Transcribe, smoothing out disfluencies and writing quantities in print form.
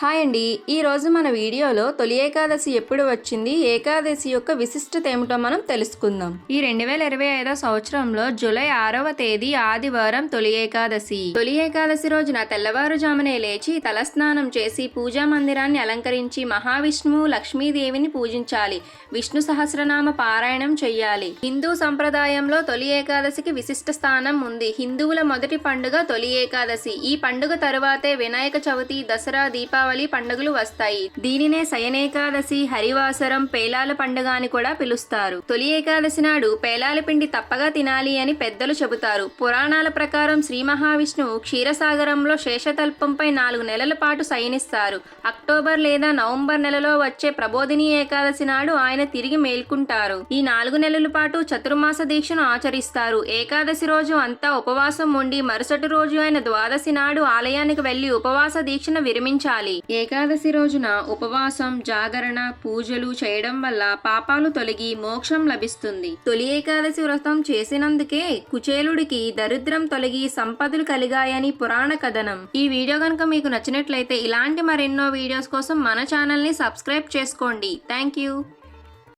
Hi అండి, ఈరోజు మన వీడియోలో తొలి ఏకాదశి ఎప్పుడు వచ్చింది, ఏకాదశి యొక్క విశిష్టత ఏమిటో మనం తెలుసుకుందాం. ఈ 2025 సంవత్సరంలో జూలై 6వ తేదీ ఆదివారం తొలి ఏకాదశి. తొలి ఏకాదశి రోజున తెల్లవారుజామునే లేచి తలస్నానం చేసి పూజా మందిరాన్ని అలంకరించి మహావిష్ణువు లక్ష్మీదేవిని పూజించాలి. విష్ణు సహస్రనామ పారాయణం చెయ్యాలి. హిందూ సంప్రదాయంలో తొలి ఏకాదశికి విశిష్ట స్థానం ఉంది. హిందువుల మొదటి పండుగ తొలి ఏకాదశి. ఈ పండుగ తరువాతే వినాయక చవితి, దసరా, దీపావళి పండుగలు వస్తాయి. దీనినే శయనేకాదశి, హరివాసరం, పేలాల పండుగ అని కూడా పిలుస్తారు. తొలి ఏకాదశి నాడు పేలాల పిండి తప్పగా తినాలి అని పెద్దలు చెబుతారు. పురాణాల ప్రకారం శ్రీ మహావిష్ణువు క్షీరసాగరంలో శేషతల్పంపై 4 నెలల పాటు శయనిస్తారు. అక్టోబర్ లేదా నవంబర్ నెలలో వచ్చే ప్రబోధిని ఏకాదశి నాడు ఆయన తిరిగి మేల్కుంటారు. ఈ 4 నెలల పాటు చతుర్మాస దీక్షను ఆచరిస్తారు. ఏకాదశి రోజు అంతా ఉపవాసం ఉండి మరుసటి రోజు అయిన ద్వాదశి నాడు ఆలయానికి వెళ్లి ఉపవాస దీక్షను విరమించాలి. ఏకాదశి రోజున ఉపవాసం, జాగరణ, పూజలు చేయడం వల్ల పాపాలు తొలగి మోక్షం లభిస్తుంది. తొలి ఏకాదశి వ్రతం చేసినందుకే కుచేలుడికి దరిద్రం తొలగి సంపదలు కలిగాయని పురాణ కథనం. ఈ వీడియో కనుక మీకు నచ్చినట్లయితే ఇలాంటి మరెన్నో వీడియోస్ కోసం మన ఛానల్ ని సబ్స్క్రైబ్ చేసుకోండి. Thank you.